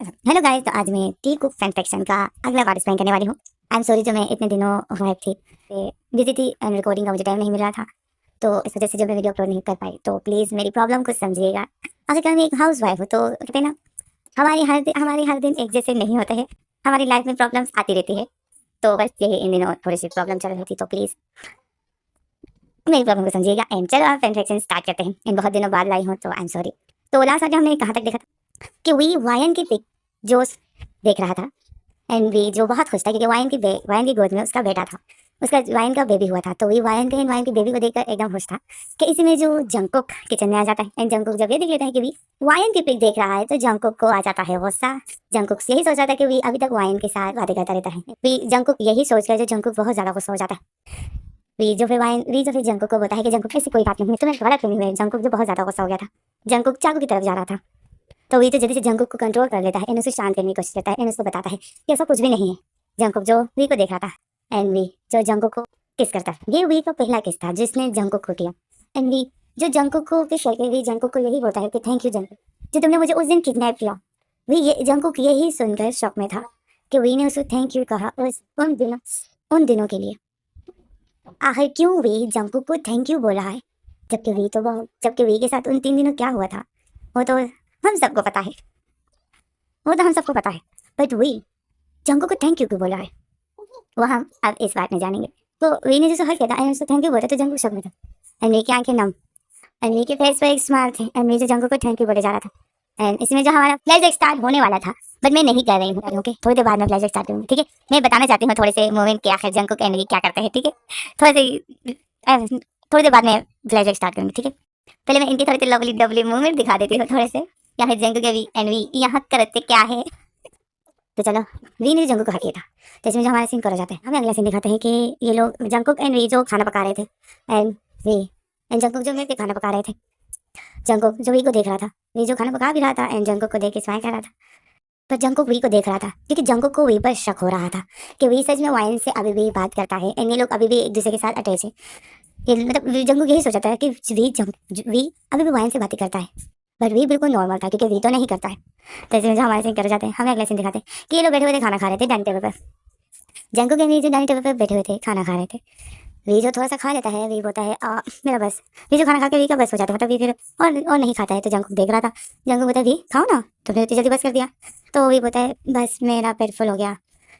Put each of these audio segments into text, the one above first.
Hello guys, तो आज मैं टी कुक फैन सेक्शन का अगला पार्ट एक्सप्लेन करने वाली हूँ। आई एम सॉरी, जो मैं इतने दिनों गायब थी, बिजी थी एंड रिकॉर्डिंग का मुझे टाइम नहीं मिल रहा था, तो इस वजह से जो मैं वीडियो अपलोड नहीं कर पाई, तो प्लीज़ मेरी प्रॉब्लम को समझिएगा। आखिरकार मैं एक हाउस वाइफ हूँ, तो कहते हैं ना, हमारी हर दिन एक जैसे नहीं होते हैं। हमारी लाइफ में प्रॉब्लम्स आती रहती है, तो बस यही इन दिनों थोड़ी सी प्रॉब्लम चल रही थी, तो प्लीज़ मेरी प्रॉब्लम को समझिएगा। एंड चलो आप फैन सेक्शन स्टार्ट करते हैं। इन बहुत दिनों बाद लाई हूँ, तो आई एम सॉरी। तो लास्ट आज हमने कहाँ तक देखा था कि वी वायन की पिक जो देख रहा था, एंड वी जो बहुत खुश था क्योंकि वायन की गोद में उसका बेटा था, उसका वायन का बेबी हुआ था। तो वी वायन की बेबी को देखकर एकदम खुश था कि इसी में जो जंकुक किचन में आ जाता है। एंड जंकुक जब ये देख लेता है कि वी वायन की पिक देख रहा है, तो जंकुक को आ जाता है गुस्सा। जंकुक यही सोच रहा था कि वी अभी तक वायन के साथ बातें करता रहता है। वी जंकुक यही सोचकर जो जंकुक बहुत ज़्यादा गुस्सा हो जाता है। वी जो फिर जंकुक को बोलता है कि जंकुक ऐसी कोई बात नहीं है, तुम्हें गलत नहीं हुई। जंकुक जो बहुत ज़्यादा गुस्सा हो गया था, जंकुक चाकू की तरफ जा रहा था, तो वी तो जल्दी से जंकुक को कंट्रोल कर लेता है एंड उसे शांत करने की कोशिश करता है एंड उसको बताता है कि ऐसा कुछ भी नहीं है। जंकुक जो वी को देख रहा था, एंड वी जो जंकुक को किस करता है। ये वी का पहला किस था जिसने जंकुक को किया। एंड वी जो जंकुक को किस करके वी जंकुक को यही बोलता है कि थैंक यू जंकुक, जो तुमने मुझे उस दिन किडनैप किया। वी ये जंकुक यही सुनकर शॉक में था कि वी ने उसे थैंक यू कहा उन दिनों के लिए। आखिर क्यों वी जंकुक को थैंक यू बोला है, जबकि वी के साथ उन 3 दिनों क्या हुआ था, वो तो हम सबको पता है। बट वी जंकुक को थैंक यू क्यों बोला है, वो हम अब इस बात में जानेंगे। तो वी ने जैसे हर कहता एंड उसको थैंक यू बोला, तो जंकुक शक में था एंड वी की आंखें नम, एंड वी के फेस पे एक स्माइल थी, एंड वी जो जंकुक को थैंक यू बोले जा रहा था। एंड इसमें जो हमारा फ्लैशबैक स्टार्ट होने वाला था, बट मैं नहीं कर रही हूँ, ओके, थोड़ी देर बाद में फ्लैशबैक स्टार्ट करूँगी, ठीक है। मैं बताना चाहती हूँ थोड़े से मोमेंट के आखिर जंकुक एंड वी क्या करते हैं, ठीक है। थोड़े से थोड़ी देर बाद में फ्लैशबैक स्टार्ट करूँगी, ठीक है। पहले मैं इनके थोड़े से लवली डवली मूवमेंट दिखा देती हूँ थोड़े से, या फिर जंकुक के वी एंड वी यहाँ करते क्या है। तो चलो, वी ने जंकुक को हक किया था, तो इसमें जो हमारा सीन करा जाता है, हमें अगला सीन दिखाते हैं कि ये लोग जंकुक एंड वी जो खाना पका रहे थे, एंड वी एंड जंकुक जो मिलकर खाना पका रहे थे। जंकुक जो वी को देख रहा था, वी जो खाना पका भी रहा था एंड जंकुक को देख के स्माइल कर रहा था। पर जंकुक वी को देख रहा था क्योंकि जंकुक को वी पर शक हो रहा था कि वी सच में वाइन से अभी भी बात करता है एंड ये लोग अभी भी एक दूसरे के साथ अटैच है। ये मतलब जंकुक यही सोचा था कि वी अभी भी वाइन से बातें करता है, बट वी बिल्कुल नॉर्मल था क्योंकि वी तो नहीं करता है। तो इसमें जो हमारे सीन कर जाते हैं, हमें अगले सीन दिखाते हैं कि ये लोग बैठे हुए थे, खाना खा रहे थे डाइनिंग टेबल पर। जंकुक के वी जो डाइनिंग टेबल पर बैठे हुए थे, खाना खा रहे थे। वी जो थोड़ा सा खा लेता है, वी बोलता है मेरा बस। वी जो खाना खा के वी का बस हो जाता है, मतलब वी फिर और नहीं खाता है। तो जंकुक देख रहा था, जंकुक बोलता है वी खाओ ना, तुमने इतनी जल्दी बस कर दिया। तो वी बोलता है बस मेरा पेट फुल हो गया,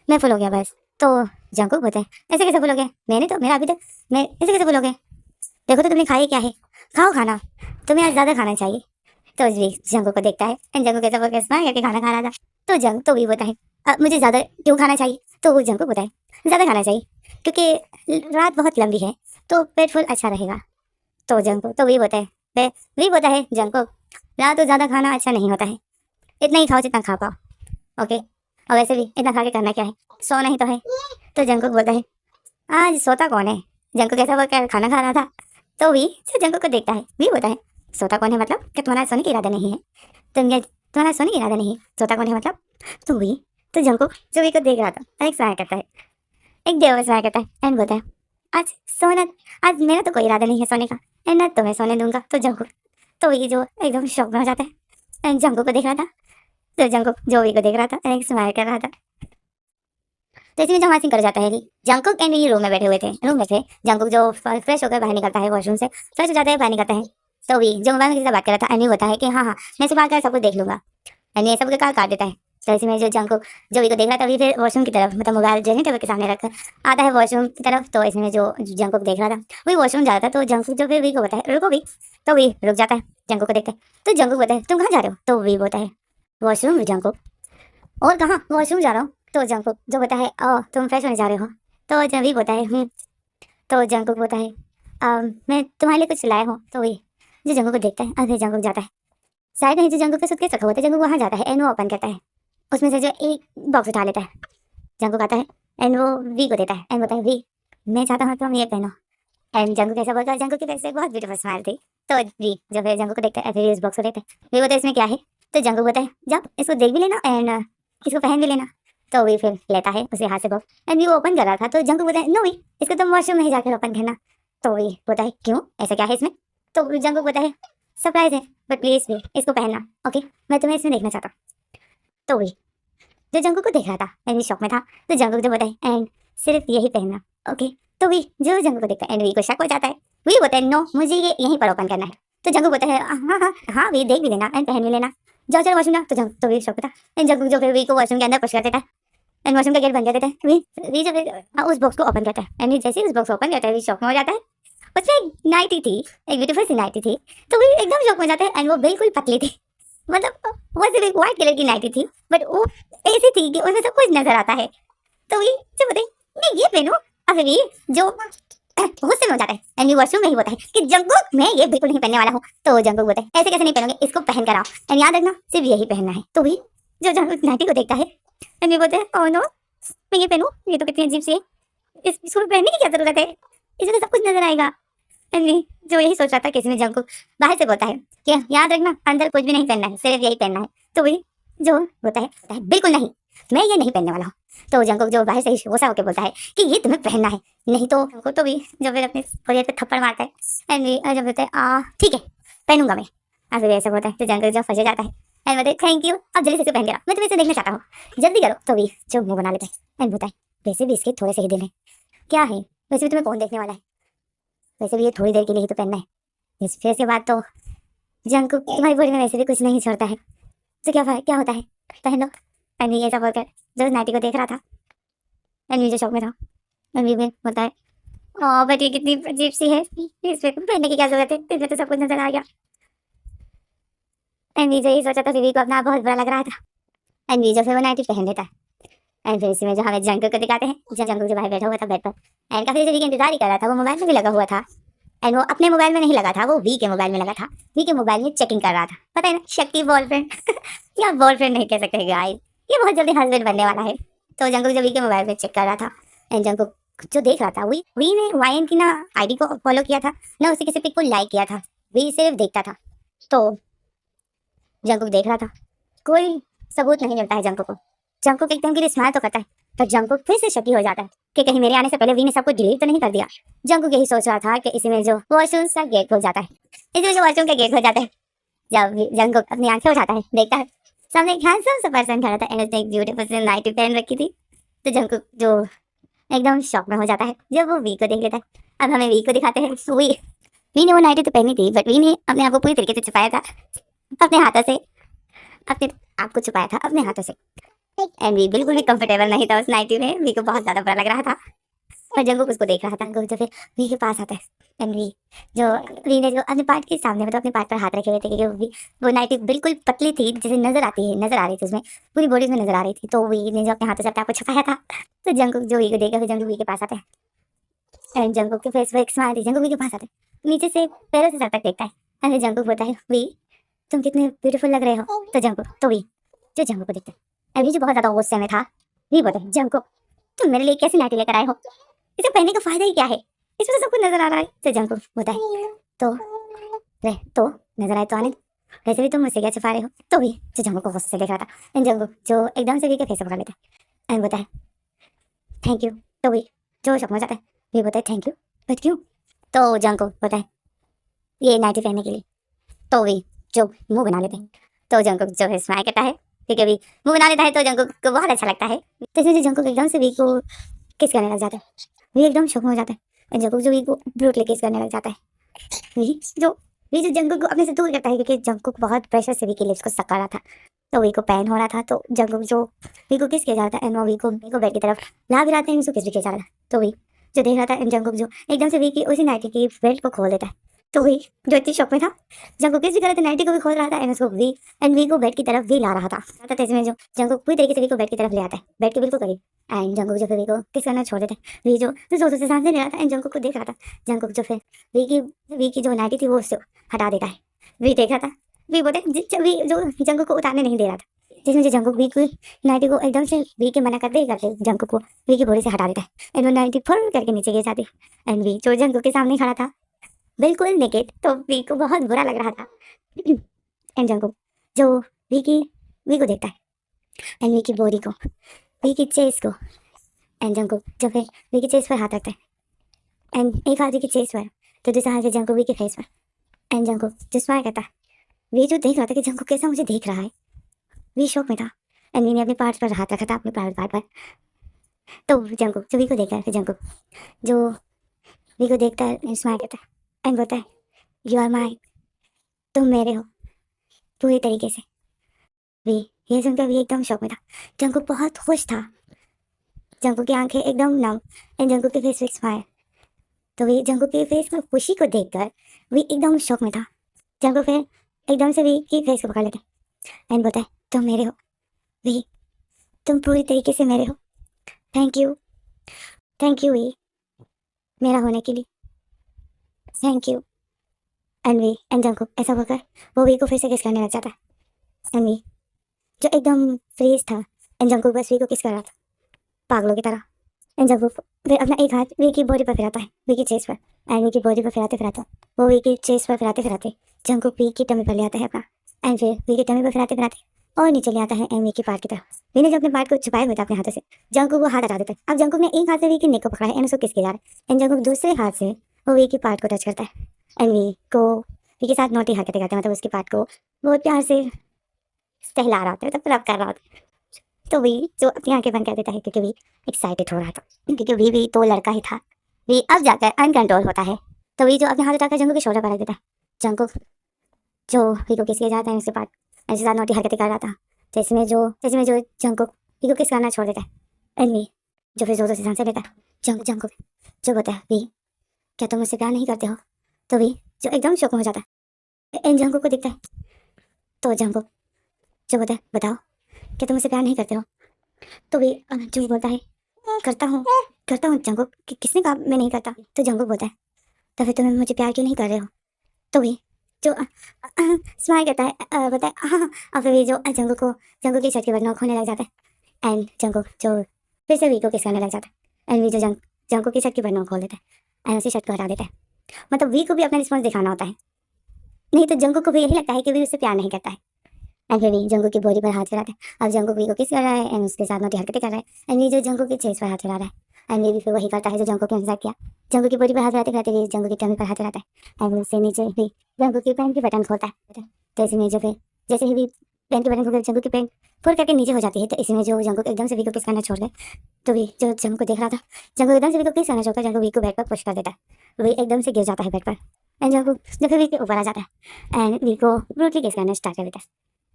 मैं फुल हो गया बस। तो जंकुक बोलता है ऐसे कैसे फुल हो गया, मैंने तो मेरा अभी तक, मैं ऐसे कैसे फुल हो गया, देखो तो तुमने खाई क्या है, खाओ खाना, तुम्हें आज ज़्यादा खाना चाहिए। तो वी जंकुक को देखता है एंड जंकुक कैसा बोल के स्माइल करके खाना खा रहा था। तो वी बोलता है मुझे ज़्यादा क्यों खाना चाहिए। तो वो जंकुक बोलता है ज़्यादा खाना चाहिए क्योंकि रात बहुत लंबी है, तो पेट फुल अच्छा रहेगा। तो वी बोलता है जंकुक, रात तो ज़्यादा खाना अच्छा नहीं होता है, इतना ही खाओ जितना खा पाओ, ओके। और वैसे भी इतना खा के करना क्या है, सोना ही तो है। तो जंकुक बोलता है आज सोता कौन है। जंकुक कैसा बोलकर खाना खा रहा था, तो वी जो जंकुक को देखता है, वी बोलता है सोता कौन है मतलब कि तुम्हारा सोने का इरादा नहीं है, तुम्हारा सोने का इरादा नहीं है, सोता कौन है मतलब। तो वी तो जंकुक जो वी को देख रहा था और एक सहाय करता है, एक देवर सहाय करता है एंड बोलता है आज सोना, आज मेरा तो कोई इरादा नहीं है सोने का एंड ना तुम्हें सोने दूंगा। तो जंकुक तो वी जो एकदम शौक में हो जाता है एंड जंकुक को देख रहा था, तो जंकुक जो वी को देख रहा था और एक स्माइल कर रहा था। तो इसमें जो हमारा सीन कर जाता है कि जंकुक एंड वी रूम में बैठे हुए थे, रूम में थे। जंकुक जो फ्रेश होकर बाहर निकलता है, वॉशरूम से फ्रेश हो जाता है, बाहर निकलता है। तो वी जो मोबाइल में किसी से बात कर रहा था, एंड वी होता है कि हाँ हाँ मैं से बात कर सब कुछ देख लूंगा, एंड ये सब कॉल काट देता है। तो इसमें जो जंकुक जो वी को देख रहा था, वी फिर वॉशरूम की तरफ, मतलब मोबाइल डाइनिंग टेबल के सामने रखकर आता है वॉशरूम की तरफ। तो इसमें जो जंकुक देख रहा था वही वॉशरूम जा रहा था, तो जंकुक जो फिर वी को बताए रुको वी, तो वी रुक जाता है जंकुक को देखते। तो जंकुक बोलता है तुम कहाँ जा रहे हो। तो वी बोलता है वॉशरूम। जंकुक और कहाँ, वॉशरूम जा रहा हूँ। तो जंकुक जो बोलता है तुम फ्रेश होने जा रहे हो। तो जब वी बोलता है तो जंकुक बोलता है मैं तुम्हारे लिए कुछ लाया हूँ। तो वी जो जंकुक को देखता है, फिर जंकुक जाता है साइड में, जो जंकुक का सूटकेस रखा हुआ था, जंकुक वहाँ जाता है एंड वो ओपन करता है, उसमें से जो एक बॉक्स उठा लेता है। जंकुक आता है एंड वो वी को देता है एंड बोलता है वी मैं चाहता हूँ तुम ये पहनो। एंड जंकुक कैसा बोलता है, जंकुक की फेस से बहुत ब्यूटीफुल स्माइल थी। तो वी जब फिर जंकुक को देखता है, फिर इस बॉक्स को लेता है, वी बोलता है इसमें क्या है। तो जंकुक बोलता है जब इसको देख भी लेना एंड इसको पहन भी लेना। तो वी फिर लेता है उसे हाथ से बॉक्स एंड वी वो ओपन कर रहा था। तो जंकुक बोलता है नो वी इसको तुम वॉशरूम में ही जाकर ओपन करना। तो वी बोलता है क्यों, ऐसा क्या है इसमें। तो जंकुक बोलता है सरप्राइज है, बट प्लीज भी इसको पहनना, ओके, मैं तुम्हें इसमें देखना चाहता हूँ। तो वही जो जंगकुक को देख रहा था एंड वी शॉक में था, तो जंगकुक जो बताए एंड सिर्फ यही पहनना। ओके, तो वी जो जंगकुक को देखता है एंड वी को शक हो जाता है। वी बोलता है नो, मुझे ये यहीं पर ओपन करना है। तो जंगकुक बोलता है हाँ हाँ हाँ, वी देख भी लेना एंड पहन भी लेना, जाओ चलो वॉशरूम जाओ। तो जंग तो वी शॉक में था एंड जंगकुक जो फिर वी को वॉशरूम के अंदर पुश कर देता है एंड वॉशरूम का गेट बंद कर देता है। वी जब उस बॉक्स को ओपन करता है एंड जैसे ही उस बॉक्स को ओपन करता है वी शॉक में हो जाता है। उसमें एक नाइटी थी, एक ब्यूटीफुल सी नाइटी थी। तो वी एकदम शॉक में हो जाता है एंड वो बिल्कुल पतली थी, मतलब वो सिर्फ एक व्हाइट कलर की नाइटी थी बट वो ऐसी थी कि उसमें सब कुछ नजर आता है। तो वी जो बताए मैं ये पहनूं, और फिर वी जो गुस्से में हो जाता है एंड वी वॉशरूम में ही होता है कि जंगकुक मैं ये बिल्कुल नहीं पहनने वाला हूँ। तो जंगकुक बोलता है ऐसे कैसे नहीं पहनोगे, इसको पहन कर आओ एंड याद रखना सिर्फ यही पहनना है। तो वी जो जंगकुक नाइटी को देखता है एंड वी बोलते हैं ओह नो, मैं ये पहनूं, ये तो कितनी अजीब सी है, इसको पहनने की क्या जरूरत है, इसमें तो सब कुछ नजर आएगा। एंड वी जो यही सोच रहा था कि इसमें जंगकुक बाहर से बोलता है कि याद रखना अंदर कुछ भी नहीं पहनना है, सिर्फ यही पहनना है। तो वी जो बोलता है बिल्कुल नहीं, मैं ये नहीं पहनने वाला हूँ। तो जंगकुक जो बाहर से ही गुस्सा होकर बोलता है कि ये तुम्हें पहनना है, नहीं तो हमको। तो भी जब फिर अपने फोrehead पे थप्पड़ मारता है एंड वी जब बोलते हैं ठीक है पहनूंगा मैं, और फिर ऐसा बोलता है तो जंगकुक जो फंस जाता है एंड बोलते थैंक यू, अब जल्दी से इसे पहन के रहो, मैं तुम्हें इसे देखना चाहता हूँ, जल्दी करो। तो भी जो मुंह बना लेता है एंड बोलता है वैसे भी इसके थोड़े से ही दिन है, क्या है वैसे भी तुम्हें कौन देखने वाला है, वैसे भी ये थोड़ी देर के लिए ही तो पहनना है, फिर इसके बाद तो जंगकुक तुम्हारी बॉडी में वैसे भी कुछ नहीं छोड़ता है, तो क्या होता है, पहन लो। एंड ये सब बोलकर जो नाइटी को देख रहा था एंड जो शौक में था एंड भी बोलता है बट ये कितनी अजीब सी है, इस पे पहनने की क्या जरूरत है, इसमें तो सब कुछ नजर आ गया। एंड जो यही सोचा था फिर को अपना बहुत बुरा लग रहा था एंड जो फिर वो नाइटी पहन लेता है एंड फिर इसमें जो हमें जंगकुक को दिखाते हैं, जंगकुक जो बाहर बैठा हुआ था बेड पर एंड काफी देर से इंतजार ही कर रहा था, वो मोबाइल में भी लगा हुआ था एंड वो अपने मोबाइल में नहीं लगा था, वो वी के मोबाइल में लगा था, वी के मोबाइल में चेकिंग कर रहा था, पता है ना शक्ति बॉयफ्रेंड या बॉयफ्रेंड नहीं कह सकते गाइस, ये बहुत जल्दी हस्बैंड बनने वाला है। तो जंगकुक जो वी के मोबाइल में चेक कर रहा था एंड जंगकुक जो देख रहा था वी ने वायन की ना आईडी को फॉलो किया था ना उसके किसी पिक को लाइक किया था, वी सिर्फ देखता था। तो जंगकुक देख रहा था, कोई सबूत नहीं मिलता है जंगकुक को, जंगकुक एकदम के लिए स्माइल तो करता है तो जंगकुक फिर से शकी हो जाता है कि कहीं मेरे आने से पहले वी ने सब कुछ डिलीट तो नहीं कर दिया। जंगकुक यही सोच रहा था कि इसमें जो वॉशरूम का गेट खुल जाता है, इसमें जो वॉशरूम का गेट खुल जाता है, जब जंगकुक अपनी आंखें उठाता है देखता है सामने एक हैंडसम सा पर्सन खड़ा था एंड उसने एक ब्यूटीफुल सी नाइटी पहन रखी थी। तो जंगकुक जो एकदम शॉक में हो जाता है जब वो वी को देख लेता है। अब हमें वी को दिखाते हैं, वी ने वो नाइटी तो पहनी थी बट वी ने अपने आप को पूरी तरीके से छुपाया था अपने हाथों से, अपने आप को छुपाया था अपने हाथों से एंड वी बिल्कुल भी कंफर्टेबल नहीं था उस नाइटी में, वी को बहुत ज्यादा बुरा लग रहा था। और जंगकुक उसको देख रहा था, जो फिर वी के पास आता है एंड जो वी ने जो अपने पार्ट के सामने मतलब अपने पार्ट पर हाथ रखे हुए थे क्योंकि वो नाइटी बिल्कुल पतली थी जैसे नजर आ रही थी उसमें पूरी बॉडी में नजर आ रही थी। तो वी ने जो अपने हाथों से अपने आप को छुपाया था, तो जंगकुक जो वी को देखा फिर जंगकुक वी के पास आता है एंड जंगकुक के फेस पर एक स्माइल थी, जंगकुक वी के पास आता है नीचे से पैरों से सर तक देखता है एंड जंगकुक बोलता है वी तुम कितने ब्यूटीफुल लग रहे हो। तो जंगकुक तो वी जो जंगकुक को देखता है अभी जो बहुत ज्यादा गुस्से में था, वी बोलता है जंगकुक तुम मेरे लिए कैसी नाइटी लेकर आए हो, इसे पहनने का फायदा ही क्या है, इसमें तो सब कुछ नजर आ रहा है। तो जंगकुक होता है तो नजर आए तो आने दो, वैसे भी तुम मुझसे क्या छुपा रहे हो। तो भी जो जंगकुक को गुस्से से देख रहा था एंड जंगकुक जो एकदम से वी के फेस पकड़ लेता है एंड बोलता है थैंक यू। तो भी जो शक हो जाता है, वी बोलता है थैंक यू बट क्यों। तो जंगकुक बोलता है ये नाइटी पहनने के लिए। तो वी जो मुंह बना लेते हैं, तो जंगकुक जो है स्माइल करता है क्योंकि अभी मुंह बना लेता है तो जंगकुक को बहुत अच्छा लगता है। तो इसमें जंगकुक एकदम से वी को किस करने लग जाता है, वी एकदम शौक में हो जाता है जंगकुक जो वी को ब्रूटली किस करने लग जाता है। वी जो जंगकुक को अपने से दूर करता है क्योंकि जंगकुक बहुत प्रेशर से वी के लिप्स को सका रहा था, तो वी को पेन हो रहा था। तो जंगकुक जो वी को किस किया जा रहा था एंड वो वी को बेड की तरफ ला भी रहा था, उसको किस भी किया जा रहा था। तो वी जो देख रहा था एंड जंगकुक जो एकदम से वी की उसी नाइटी की बेल्ट को खोल देता है। तो वी जो इतनी शौक में था जंगकुक किस भी कर रहा था, नाइटी को भी खोल रहा था एंड उसको वी को बेड की तरफ भी ला रहा था। तो इसमें जो जंगकुक पूरी तरीके से वी को बेड की तरफ ले आता है, बेड के बिल्कुल करीब एंड जंगकुक जो फिर वी को किस करना छोड़ देता है। वी जो जोर से सांसें ले रहा था एंड जंगकुक को देख रहा था, जंगकुक जो फिर वी की जो नाइटी थी वो उससे हटा देता है। वी देख रहा था, वी बोलते वी जो जंगकुक को उतारने नहीं दे रहा था, जिसमें जो जंगकुक वी की नाइटी को एकदम से वी के मना करते जंगकुक को वी की बॉडी से हटा देता है एंड वो नाइटी फुर करके नीचे गिर जाती है एंड वी जो जंगकुक के सामने खड़ा था बिल्कुल नेकेड। तो वी को बहुत बुरा लग रहा था एंड जंगकुक जो वी को देखता है एंड वी की बॉडी को, वी की चेस्ट को एंड जंगकुक जो फिर वी की चेस्ट पर हाथ रखता है एंड एक हाथ वी की चेस्ट पर तो दूसरा हाथ जंगकुक वी के फेस पर एंड जंगकुक जो स्माइल करता है। वी जो देख रहा था कि जंगकुक कैसा मुझे देख रहा है, वी शौक में था एंड वी ने अपने पार्ट्स पर हाथ रखा था, अपने प्राइवेट पार्ट पर। तो जंकुक जो वी को देखता है, फिर जंकुक जो वी को देखता है, स्माइल करता है एंड बोलता है यू आर माई, तुम मेरे हो पूरी तरीके से। वी ये सुनकर वी एकदम शौक में था। जंकुक बहुत खुश था, जंकुक की आंखें एकदम नम एंड जंकुक के फेस पे स्माइल। तो वी जंकुक के फेस में खुशी को देखकर वी एकदम शौक में था। जंकुक फिर एकदम से वी की फेस को पकड़ लेते एंड बोलता है तुम मेरे हो वी, तुम पूरी तरीके से मेरे हो। Thank you, thank you V, मेरा होने के लिए thank you. And V and Jungkook ऐसा होकर वो वी को फिर से किस करने लग जाता है। एंड वी जो एकदम फ्रीज था एंड जंकुक बस वी को किस कर रहा था पागलों की तरह। एंड जंकुक फिर अपना एक हाथ वी की बॉडी पर फिराता है, वी की चेस्ट पर। एंड वी की बॉडी पर फिराते फिराते वो वी की चेस्ट पर फिराते फिराते जंकुक वी की टमी पर ले आता है अपना। एंड फिर वी की टमी पर फिराते फिराते और नीचे ले आता है एंड वी की पार्ट की तरफ। वी ने जो अपने पार्ट को छुपाए हुए था अपने हाथों से, जंकुक वो हाथ हटा देता है। अब जंकुक ने एक हाथ से वी की नेक को पकड़ा है एंड उसको किस किया जा रहा है। एंड जंकुक दूसरे हाथ से वो वी की पार्ट को टच करता है एंड वी को वी के साथ नोटी हरकतें करता है, मतलब उसकी पार्ट को बहुत प्यार से सहला रहा होता है, मतलब रब कर रहा होता है। तो वी जो अपनी आंखें बंद कर देता है क्योंकि वी एक्साइटेड हो रहा था, क्योंकि वी भी तो लड़का ही था। वी अब जाकर अनकंट्रोल होता है। तो वी जो अपने हाथ उठाकर जंकुक के शोल्डर पर रख देता है। जंकुक जो वी को किस किया जाता है उसके पार्ट ऐसे साथ नोटी हरकतें कर रहा था, जैसे में जो जंकुक वी को किस करना छोड़ देता है। एंड वी जो फिर जोर से सांसें लेता है। जंकुक जो बोलता है वी क्या तुम मुझसे प्यार नहीं करते हो। तो वी जो एकदम शौक में हो जाता है एंड जंकुक को दिखता है। तो जंकुक जो बोलता है बताओ क्या तुम मुझसे प्यार नहीं करते हो। तो वी जो बोलता है करता हूँ जंकुक, किसने कहा मैं नहीं करता। तो जंकुक बोलता है तो फिर तुम मुझे प्यार क्यों नहीं कर रहे हो। तो वी जो स्माइल करता है, बोलता है हाँ। और फिर वी जो जंकुक की शर्ट के बटन खोलने लग जाता है एंड जंकुक जो फिर से वी को किस करने लग जाता है। एंड वी जो जंकुक की शर्ट की बटन खोल देता है एंड उसी शर्ट को हटा देता है। मतलब वी को भी अपना रिस्पॉन्स दिखाना होता है, नहीं तो जंकुक को भी यही लगता है कि वी उससे प्यार नहीं करता है। एंड फिर वी जंकुक की बॉडी पर हाथ फिराता है। अब जंकुक वी को किस कर रहा है एंड उसके साथ नोटी हरकतें कर रहा है। एंड वी जो जंकुक के चेस्ट पर हाथ फिरा रहा है एंड वी भी फिर वही करता है जो जंकुक ने किया। जंकुक की बॉडी पर हाथ फिराते फिराते वी जंकुक की टमी पर हाथ फिराता है एंड उससे नीचे भी जंकुक की पैंट की बटन खोलता है। तो इसी में जो फिर जैसे ही वी पैंट की बटन खोलकर जंकुक की पैंट फोड़ करके नीचे हो जाती है, तो इसी में जो जंकुक एकदम से वी को किस करना छोड़ दे। तो वी जो जंकुक को देख रहा था, जंकुक एकदम से वी को किस करना छोड़कर जंकुक वी को बेड पर पुश कर देता है। वी एकदम से गिर जाता है बेड पर एंड जंकुक जो फिर वी के ऊपर आ जाता है एंड वी को ब्रूटली किस करना स्टार्ट कर देता है।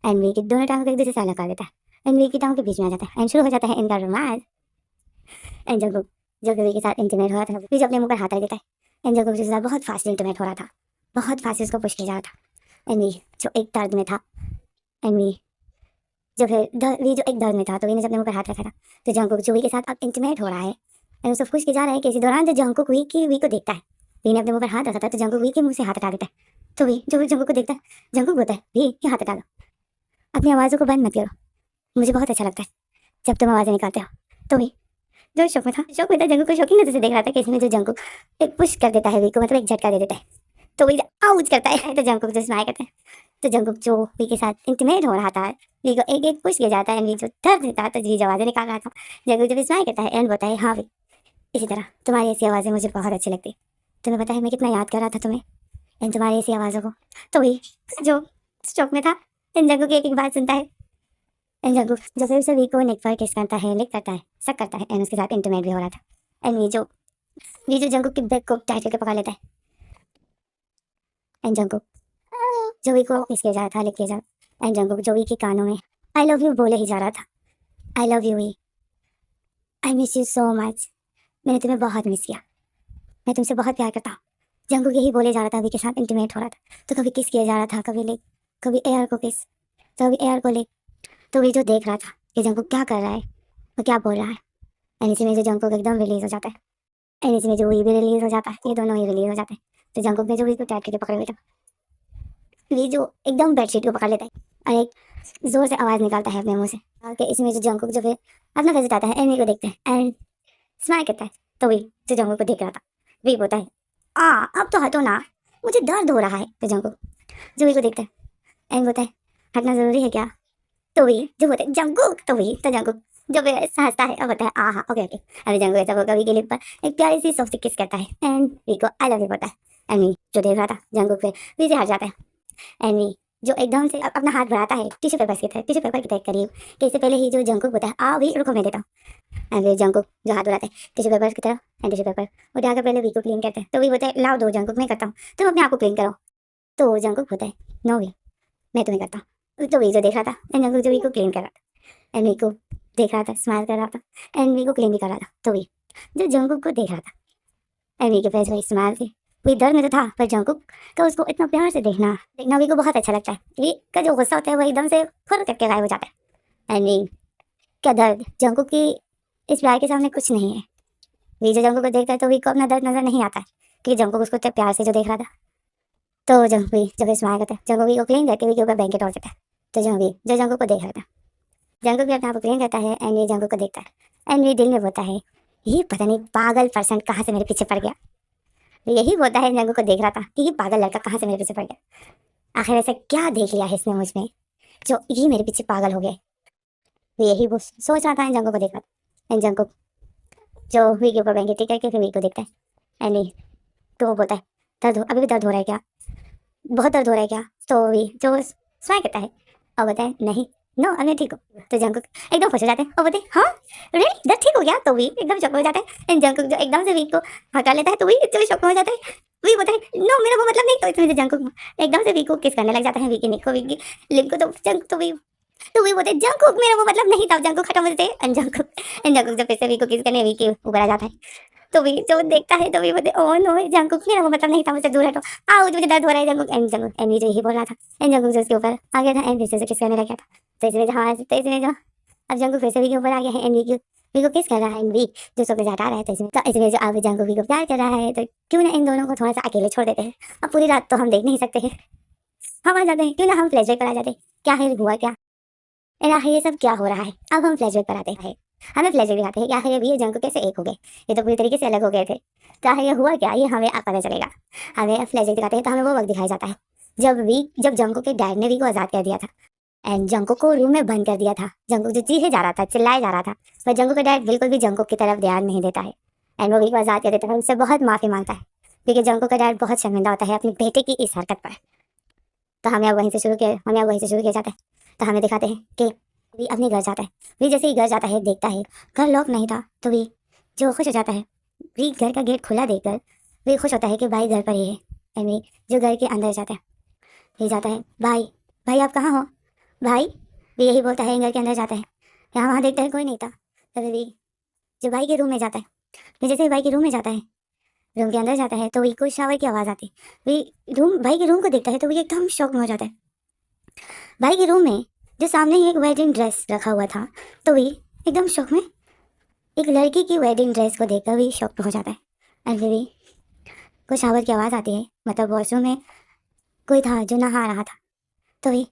एंड वी की दोनों टांगों को एक दूसरे से अलग कर देता है एंड वी की टांगों के बीच में आ जाता है एंड शुरू हो जाता है इनका रोमांस। एंड जंकुक जो वी के साथ इंटीमेट हो रहा था, वी जो अपने मुंह पर हाथ रख देता है एंड जंकुक के साथ बहुत फास्ट इंटीमेट हो रहा था, बहुत फास्ट उसको पुश किया जा रहा था। एंड वी जो एक दर्द में था एंड वी जो एक दर्द में था, तो वी ने जब अपने मुंह पर हाथ रखा था तो जंकुक जो वी के साथ अब इंटीमेट हो रहा है एंड उसको पुश किया जा रहा है कि इसी दौरान जो जंकुक वी को देखता है, वी ने अपने मुंह पर हाथ रखा था तो जंकुक वी के मुंह से हाथ हटा देता है। तो वी जो जंकुक को देखता है, जंकुक बोलता है वी ये हाथ हटा दो, अपनी आवाज़ों को बंद मत करो, मुझे बहुत अच्छा लगता है जब तुम आवाज़ें निकालते हो। तो वी जो शौक में था जंकुक को शौकीन नजर से देख रहा था कि इसमें जो जंकुक एक पुश कर देता है वी को, मतलब एक झटका दे देता है। तो वी आउच करता है तो जंकुक जो स्माइल करता है। तो जंकुक जो वी के साथ इंटीमेट हो रहा था, वी को एक एक पुश किया जाता है, वी जो दर्द देता तो वी जो आवाज़ें निकाल रहा था, जंकुक जब स्माइल करता है एंड बोलता है हाँ वी इसी तरह तुम्हारी ऐसी आवाज़ें मुझे बहुत अच्छी लगती, तुम्हें पता है मैं कितना याद कर रहा था तुम्हें एंड तुम्हारी ऐसी आवाज़ों को। तो वी जो शौक में था इन जंकुक की एक एक बात सुनता है एंड जंकुक जो फिर से वी को नेक पर किस करता है, लिक करता है, सक करता है एंड उसके साथ इंटीमेट भी हो रहा था। एंड वी जो जंकुक की बैक को टाइट करके पकड़ लेता है एंड जंकुक जो वी को किस किया जा रहा था, लिक किया जा रहा। एंड जंकुक जो वी के कानों में आई लव यू बोले ही जा रहा था, I love you V, I miss you so much, मैंने तुम्हें बहुत मिस किया, मैं तुमसे बहुत प्यार करता हूँ। जंकुक यही बोले जा रहा था, वी के साथ इंटीमेट हो रहा था। तो कभी किस किया जा रहा था, कभी लिक, कभी एयर को किस, कभी एयर को लिक। तो वी जो देख रहा था कि जंकुक क्या कर रहा है, वो क्या बोल रहा है। एंड इसी में जो जंकुक एकदम रिलीज हो जाता है एंड इसी में जो वी भी रिलीज हो जाता है, ये दोनों ही रिलीज हो जाते हैं। तो जंकुक ने जो वी को टाइट करके पकड़े हुए था, वी जो एकदम बेडशीट को पकड़ लेता है और एक जोर से आवाज़ निकालता है अपने मुंह से। और इसमें जो जंकुक जो फिर अपना फेस उठाता है एंड वी को देखते हैं एंड स्माइल करता है। तो वी जो जंकुक को देख रहा था, वी बोलता है अब तो हटो ना, मुझे दर्द हो रहा है। तो जंकुक जो वी को देखता है एंड बोलता है हटना ज़रूरी है क्या। तो वी जो बोलते हैं जंकुक, तो जंकुक जो भी हंसता है और बोलता है हाँ ओके ओके। अभी जंकुक ऐसा होगा वी के लिप पर एक प्यारी सी सॉफ्ट किस करता है एंड वी को आई लव यू बोलता है। एंड वी जो देख रहा था जंकुक फिर वी से हट जाता है एंड वी जो एकदम से अपना हाथ बढ़ाता है टिश्यू पेपर की तरह, टिश्यू पेपर की तरह करीब, कि इससे पहले ही जो जंकुक होता है, अभी रुको मैं देता हूँ। एंड फिर जंकुक जो हाथ बढ़ाता है टिश्यू पेपर की तरह, एंड टिश्यू पेपर उठाकर पहले वी को क्लीन करते हैं। तो वी बोलते हैं लाओ दो जंकुक, मैं करता हूँ, तुम अपने आप को क्लीन करो। तो जंकुक होता है नो वी, मैं तुम्हें करता हूँ। तो वी जो देख रहा था, एंड जंकुक जो वी को क्लीन कर रहा था, एंड वी को देख रहा था, स्माइल कर रहा था, एंड वी को क्लीन भी कर रहा था। तो वी जो जंकुक को देख रहा था, एंड वी के फेस वही स्माइल थी। वी दर्द में तो था, पर जंकुक का उसको इतना प्यार से देखना देखना वी को बहुत अच्छा लगता है। वी का जो गुस्सा होता है वो एकदम से फुर करके गायब हो जाता है। एंड वी क्या दर्द जंकुक की इस प्यार के सामने कुछ नहीं है। वी जो जंकुक को देखता है तो वी को अपना दर्द नजर नहीं आता है, क्योंकि जंकुक उसको इतने प्यार से जो देख रहा था। तो जब स्माइल करता है, जंकुक वी को क्लीन करके वी के ऊपर ब्लैंकेट ओढ़ देता है। तो जो जंकुक को देख रहा था, जंकुक भी अपने आप को क्लीन करता है, एंड वी जंकुक को देखता है, एंड वी दिल में बोलता है ये पता नहीं पागल पर्सन कहाँ से मेरे पीछे पड़ गया। यही बोलता है जंकुक को देख रहा था कि ये पागल लड़का कहाँ से मेरे पीछे पड़ गया। आखिर ऐसा क्या देख लिया है इसने मुझ में जो ये मेरे पीछे पागल हो गए। यही वो सोच रहा था जंकुक को देख रहा था। एंड जंकुक जो वी के ऊपर ब्लैंकेट टिक करके फिर वी को देखता है, एंड वी तो वो बोलता है अभी भी दर्द हो रहा है क्या, बहुत दर्द हो रहा है क्या। तो वी जो स्वाई करता है और बोलता है नहीं, नो अब मैं ठीक हूँ। तो जंकुक एकदम खुश हो जाते हैं और बोलते हैं हाँ रियली दर्द ठीक हो गया। तो वी एकदम शॉक में हो जाता है, एंड जंकुक जो एकदम से वी को हटा लेता है, तो वी जो शॉक में हो जाता है। वी बोलता है नो मेरा वो मतलब नहीं। तो इसमें से जंकुक एकदम से वी को किस करने लग जाता है, वी की निक को, वी की लिप को। तो जंक तो वी बोलते हैं जंकुक मेरा वो मतलब नहीं था। जंकुक खत्म हो जाते हैं, एंड जंकुक जब फिर से वी को किस करने वी के ऊपर आ जाता है। तो वी जो देखता है तो वी बोलते ओह नो जंकुक मेरा वो मतलब नहीं था, मुझसे दूर हटो, आओ मुझे दर्द हो रहा है जंकुक। एंड वी जो यही बोल रहा था, एंड जंकुक जो उसके ऊपर आ गया था, एंड फिर से किस करने लग गया था। तो इसलिए जो अब जंकुक फिर से वी के ऊपर आ गया है, एंड वी को किस कर रहा है, एंड वी जो सब हटा रहा है। तो इसमें जो अब जंकुक वी को प्यार कर रहा है, तो क्यों ना इन दोनों को थोड़ा सा अकेले छोड़ देते हैं। अब पूरी रात तो हम देख नहीं सकते हैं, हम आ जाते हैं, क्यों ना हम फ्लैशबैक पर आ जाते हैं, क्या है हुआ क्या, आखिर ये सब क्या हो रहा है। अब हम फ्लैशबैक पर आते हैं, हमें फ्लैशबैक दिखाते हैं कि आखिर ये जंकुक कैसे एक हो गए, ये तो पूरी तरीके से अलग हो गए थे। तो आखिर ये हुआ क्या, ये हमें अब पता चलेगा। हमें फ्लैशबैक दिखाते हैं तो हमें वो वक्त दिखाया जाता है जब जंकुक के डैड ने वी को आज़ाद कर दिया था, एंड जंकुक को रूम में बंद कर दिया था। जंकुक जो चीखे जा रहा था, चिल्लाए जा रहा था, पर जंकुक का डैड बिल्कुल भी जंकुक की तरफ ध्यान नहीं देता है, एंड वो वी को आज़ाद कर देता है, उससे बहुत माफ़ी मांगता है, क्योंकि जंकुक का डैड बहुत शर्मिंदा होता है अपने बेटे की इस हरकत पर। तो हमें अब वहीं से शुरू किया जाता है। तो हमें दिखाते हैं कि वी अपने घर जाता है। वी जैसे ही घर जाता है देखता है घर लॉक नहीं था, तो वी जो खुश हो जाता है। वी घर का गेट खुला देखकर वी खुश होता है कि भाई घर पर ही है, एंड वी जो घर के अंदर जाता है, वी जाता है भाई भाई आप कहाँ हो भाई। वी यही बोलता है, घर के अंदर जाता है, यहाँ वहाँ देखता है कोई नहीं था। तो फिर वी जो भाई के रूम में जाता है, वी जैसे ही भाई के रूम में जाता है, रूम के अंदर जाता है, तो वी को शावर की आवाज़ आती है। वी भाई के रूम को देखता है तो वी एकदम शॉक में हो जाता है। भाई के रूम में जो सामने ही एक वेडिंग ड्रेस रखा हुआ था, तो वी एकदम शॉक में एक लड़की की वेडिंग ड्रेस को देखकर वी शॉक हो जाता है। एंड फिर वी को शावर की आवाज़ आती है, मतलब वॉशरूम में कोई था जो नहा रहा था। तो वी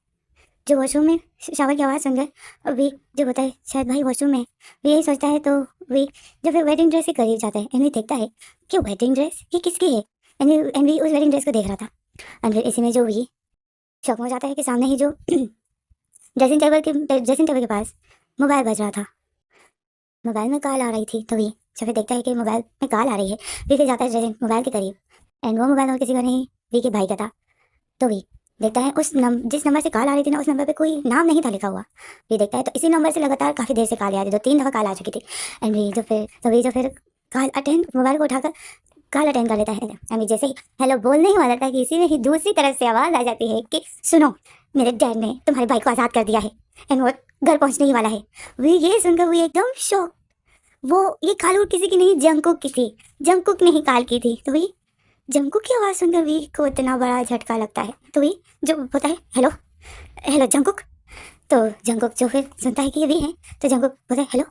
जो वॉशरूम में शावर की आवाज़ सुनकर वी जो होता है शायद भाई वॉशरूम में, वी यही सोचता है। तो वी जो फिर वेडिंग ड्रेस के करीब जाता है, एंड वी देखता है कि वेडिंग ड्रेस ये किसकी है, एंड वी उस वेडिंग ड्रेस को देख रहा था। एंड फिर इसी में जो वी शॉक हो जाता है कि सामने ही जो ड्रेसिंग टेबल के पास मोबाइल बज रहा था, मोबाइल में कॉल आ रही थी। तो वी जब फिर देखता है कि मोबाइल में कॉल आ रही है, वी फिर जाता है ड्रेसिंग मोबाइल के करीब, एंड वो मोबाइल और किसी का नहीं, वी के भाई का था। तो वी देखता है जिस नंबर से कॉल आ रही थी ना, उस नंबर पे कोई नाम नहीं था लिखा हुआ। वी देखता है तो इसी नंबर से लगातार काफ़ी देर से कॉल आ रही थी, 2-3 दफ़ा कॉल आ चुकी थी। एंड वी जो फिर कॉल अटेंड मोबाइल को उठाकर कॉल अटेंड कर लेता है। एंड जैसे ही हेलो बोलने ही वाला था कि इसी में ही दूसरी तरफ से आवाज़ आ जाती है कि सुनो मेरे डैड ने तुम्हारे भाई को आज़ाद कर दिया है, एंड वो घर पहुंचने ही वाला है। वी ये सुनकर वो एकदम शॉक, वो ये कॉल और किसी की नहीं जंकुक की थी, जंकुक ने ही कॉल की थी। तो वी जंकुक की आवाज़ सुनकर वी को इतना बड़ा झटका लगता है। तो वी जो होता है हेलो हेलो जंकुक, तो जंकुक जो फिर सुनता है कि ये वी है, तो जंकुक बोलता है हेलो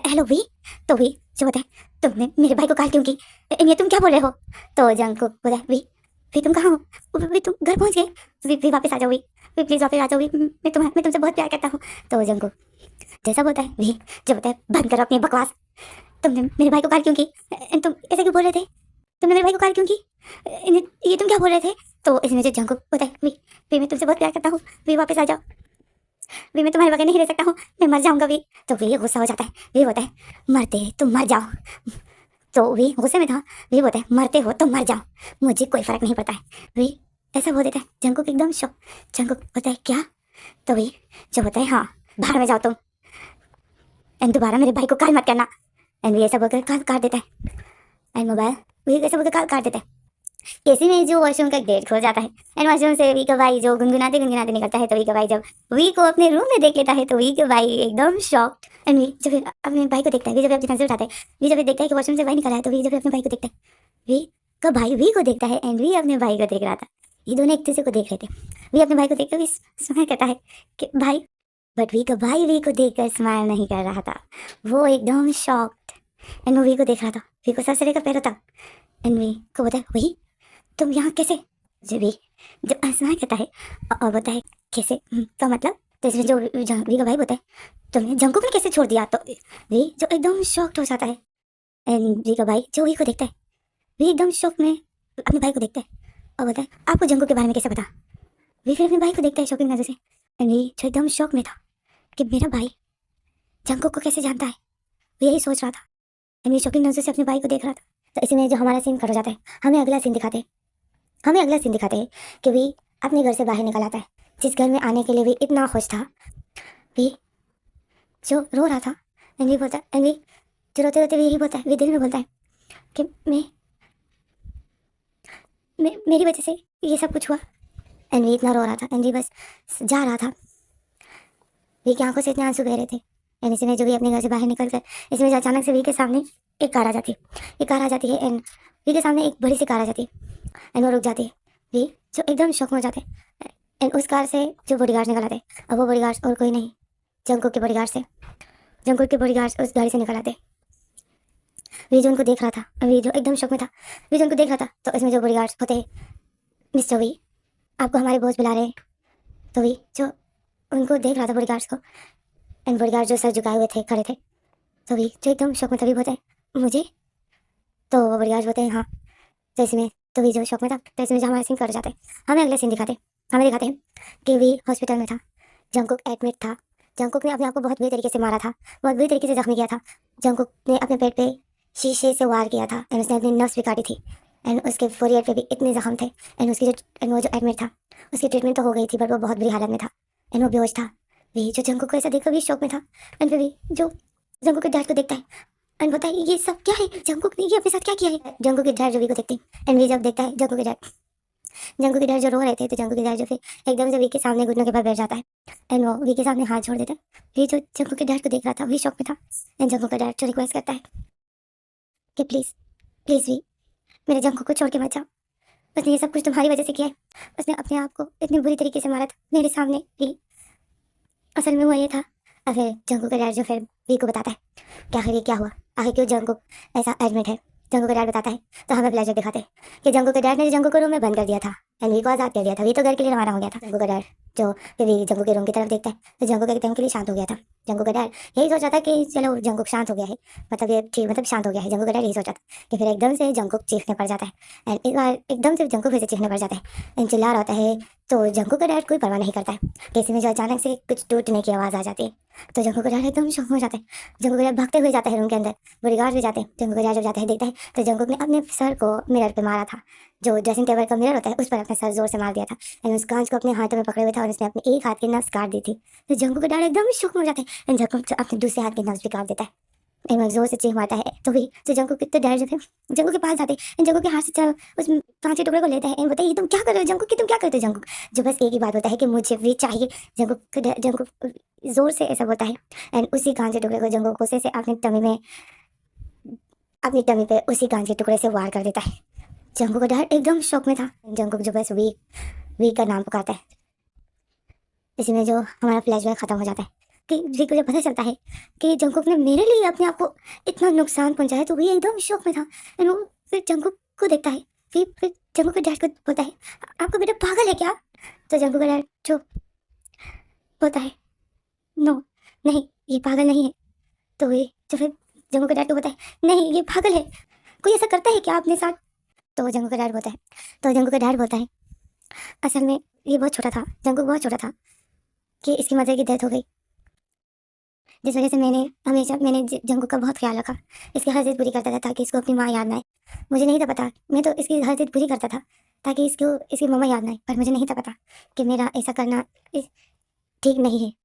हेलो वी। तो वी जो होता है तुमने मेरे भाई को कॉल क्यों की, ये तुम क्या बोल रहे हो। तो जंकुक बोलता है वी तुम कहाँ हो, वी तुम घर पहुँच गए, वी वापस आ जाओ, वी प्लीज़ वापस आ जाओ, वी मैं तुमसे बहुत प्यार करता हूँ। तो जंकुक जैसा बोलता है वी जो बोलता है बंद करो अपनी बकवास, तुमने मेरे भाई को कॉल क्यों की, तुम ऐसे क्यों बोल रहे थे, तुमने मेरे भाई को कॉल क्यों की, ये तुम क्या बोल रहे थे। तो इसमें जो जंकुक होता है वी मैं तुमसे बहुत प्यार करता हूँ, वी वापस आ जाओ, वी मैं तुम्हारे बगैर नहीं रह सकता हूँ, मैं मर जाऊँगा वी। तो वी गुस्सा हो जाता है, वी बोलता है मरते तुम मर जाओ। तो वी गुस्से में था, वी बोलता है मरते हो तो मर जाओ, मुझे कोई फ़र्क नहीं पड़ता है। वी ऐसा बोल देता है। जंगकुक एकदम शॉक। जंगकुक होता है क्या? तो वही जो होता है, हाँ बाहर में जाओ तुम, एंड दोबारा मेरे भाई को कॉल मत करना। एंड वही ऐसा बोलकर कॉल काट देता है। एंड मोबाइल वही ऐसा बोलकर कॉल काट देता है। कैसे में जो वॉशरूम का गेट खुल जाता है, एंड वॉशरूम से वी का भाई जो गुनगुनाते गुनगुनाते निकलता है। तो वी का भाई जब वी को अपने रूम में देख लेता है तो वी का भाई एकदम शॉक्ड। एंड वी जब अपने भाई को देखता है, वी जब अपनी नजर उठाता है, वी जब देखता है कि वॉशरूम से भाई निकला है, तो वी जब अपने भाई को देखता है, वी का भाई वी को देखता है एंड वी अपने भाई को देख रहा था। ये दोनों एक दूसरे को देख रहे थे। वी अपने भाई को देखकर भी स्माइल करता है कि भाई, बट वी का भाई वी को देखकर स्माइल नहीं कर रहा था, वो एकदम शॉक्ड। एंड वो वी को देख रहा था, वी को सर का पैर था। एंड वी को बोलता है वही तुम यहाँ कैसे? जब वी जब स्माइल करता है और बोलता है कैसे, तो मतलब, तो इसमें जो वी का भाई बोलता है तुमने जंगकुक ने कैसे छोड़ दिया? तो वी जो एकदम शॉक्ड हो जाता है। एंड वी का भाई जो वी को देखता है, वी एकदम शॉक में अपने भाई को देखता है और बोलता है आपको जंगकुक के बारे में कैसे पता? वी फिर अपने भाई को देखता है शॉकिंग नजर से। एंड वी जो एकदम शॉक में था कि मेरा भाई जंगकुक को कैसे जानता है, वो यही सोच रहा था। एंड वी शॉकिंग नजर से अपने भाई को देख रहा था। तो इसी में जो हमारा सीन कट हो जाता है, हमें अगला सीन दिखाते हैं। कि वी अपने घर से बाहर निकल आता है, जिस घर में आने के लिए वी इतना खुश था। वी जो रो रहा था, एंड वी बोलता है, एंड वी जो रोते रोते वी यही बोलता है, वी दिल में बोलता है कि मेरी वजह से ये सब कुछ हुआ। एंड वी इतना रो रहा था, एंड वी बस जा रहा था। वी की आंखों से इतने आंसू बह रहे थे। एंड इसी में जो भी अपने घर से बाहर निकल कर, इसमें जो अचानक से वी के सामने एक कार आ जाती है। एंड वी के सामने एक बड़ी सी कार आ जाती है एंड वो रुक जाती है। वी जो एकदम शौक में हो जाते हैं। एंड उस कार से जो बॉडीगार्ड निकल आते हैं, अब वो बॉडीगार्ड और कोई नहीं, जंगकुक के बॉडीगार्ड उस गाड़ी से निकल आते। वी जो उनको देख रहा था, वी जो एकदम शौक में था, वी जो उनको देख रहा था, तो इसमें जो बॉडीगार्ड होते हैं, मिस्टर वी आपको हमारे बॉस बुला रहे हैं। तो वी जो उनको देख रहा था बॉडीगार्ड्स को, एंड बॉडीगार्ड जो सर झुकाए हुए थे खड़े थे, तो वी जो एकदम शौक में था, वी बोलते हैं मुझे, तो वो बॉडीगार्ड बोलते हैं हाँ। तो इसमें तो वी जो शौक में था, तो इसमें जो हमारा सीन कर जाते हैं, हमें अगले सीन हमें दिखाते हैं कि वी हॉस्पिटल में था, जंगकुक एडमिट था। जंगकुक ने अपने आप को बहुत बुरी तरीके से मारा था, बहुत बुरी तरीके से जख्मी किया था। जंगकुक ने अपने पेट पे शीशे से वार किया था, एंड उसने अपनी नर्व्स भी काटी थी। एंड उसके फोरियर पे भी इतने जख्म थे। एंड वो जो एडमिट था, उसकी ट्रीटमेंट तो हो गई थी, बट वो बहुत बुरी हालत में था, एंड वो बेहोश था। वी जो जंगकुक को ऐसा देखकर भी शौक में था। एंड फिर भी जो जंगकुक के डैड को देखता है एंड बोलता है ये सब क्या है, जंगकुक ने ये अपने साथ क्या किया है? जंगकुक के डैड जो वी को देखते हैं, एंड वी जब देखता है जंगकुक के डैड जो रो रहे थे, तो जंगकुक के डैड जो फिर एकदम से वी के सामने घुटनों के बल बैठ जाता है, एंड वो वी के सामने हाथ छोड़ देता है। वी जो जंगकुक के डैड को देख रहा था, वी शौक में था। एंड जंगकुक का डैड जो रिक्वेस्ट करता है कि प्लीज़ प्लीज़ वी मेरे जंगकुक को छोड़ के मत जाओ, उसने ये सब कुछ तुम्हारी वजह से किया है, उसने अपने आप को इतनी बुरी तरीके से मारा था मेरे सामने भी, असल में हुआ ये था। और फिर जंगकुक का डैड जो फिर वी को बताता है कि आखिर ये क्या हुआ, आखिर क्यों जंगकुक ऐसा एडमिट है। जंगकुक का डैड बताता है, तो हमें फ्लैशबैक दिखाते हैं कि जंगकुक के डैड ने जंगकुक को रूम में बंद कर दिया था, एंड वी को आज़ाद कर दिया था। वी तो घर के लिए रवाना हो गया था। जंगकुक का डैड जो फिर वी जंगकुक के रूम की तरफ देखता है, तो जंगकुक एकदम के लिए शांत हो गया था। जंगकुक का डैड यही सोच रहा था कि चलो जंगकुक शांत हो गया है, मतलब ये ठीक, मतलब शांत हो गया है। जंगकुक का डैड यही सोचा था कि फिर एकदम से जंगकुक चीखने पड़ जाता है, एंड इस बार एकदम से जंगकुक फिर से चीखने पड़ जाता है, एंड चिल्ला रहा होता है। तो जंगकुक का डैड कोई परवाह नहीं करता है, किसी में जो अचानक से कुछ टूटने की आवाज़ आ जाती है, तो जंगकुक का डैड एकदम शौक हो जाता है। जंगकुक का डैड भागते हुए जाता है रूम के अंदर, बॉडीगार्ड भी जाते हैं। जंगकुक का डैड जब जाता है देखता है, तो जंगकुक ने अपने सर को मिरर पे मारा था, जो ड्रेसिंग टेबल का मिरर होता है उस पर अपने सर जोर से मार दिया था, एंड उस कांच को अपने हाथों में पकड़े हुए था, और उसने अपने एक हाथ की नस काट दी थी। तो जंगकुक का डैड एकदम शौक में हो जाता है, एंड जंगकुक अपने दूसरे हाथ की नस भी काट देता है, एंड वो जोर से चीख मारता है। तो भी तो जंगकुक के डैड जो थे जंगकुक के पास जाते हैं, एंड जंगकुक के हाथ से उस कांच के टुकड़े को लेते हैं, एंड बताइए तुम क्या कर रहे हो जंगकुक, कि तुम क्या करते हो जंगकुक, जो बस एक ही बात होता है कि मुझे भी चाहिए। जंगकुक जोर से ऐसा बोलता है, एंड उसी कांच के टुकड़े को जंगकुक गुस्से से अपनी टमी पे उसी कांच के टुकड़े से वार कर देता है। जंगकुक का डैड एकदम शौक में था। जंगकुक जो बस वी का नाम पुकारता है। इसी में जो हमारा फ्लैशबैक खत्म हो जाता है कि वी को जब पता चलता है कि जंगकुक ने मेरे लिए अपने आप को इतना नुकसान पहुंचाया, तो वी एकदम शौक में था। एंड वो फिर जंगकुक को देखता है, फिर जंगकुक के डैड को बोलता है आपको बेटा पागल है क्या? तो जंगकुक का डैड जो बोलता है नो, नहीं ये पागल नहीं है। तो वे जो फिर जंगकुक के डैड को बोलता है नहीं ये पागल है, कोई ऐसा करता है क्या अपने साथ? तो जंगकुक का डैड बोलता है असल में ये बहुत छोटा था, जंगकुक बहुत छोटा था कि इसकी मदर की डेथ हो गई, जिस वजह से मैंने जंगकुक का बहुत ख्याल रखा, इसकी हर जिद पूरी करता था ताकि इसको अपनी माँ याद ना आए। मुझे नहीं था पता, मैं तो इसकी हर जिद पूरी करता था, ताकि इसको इसकी मम्मा याद ना आए, पर मुझे नहीं था पता कि मेरा ऐसा करना ठीक नहीं है।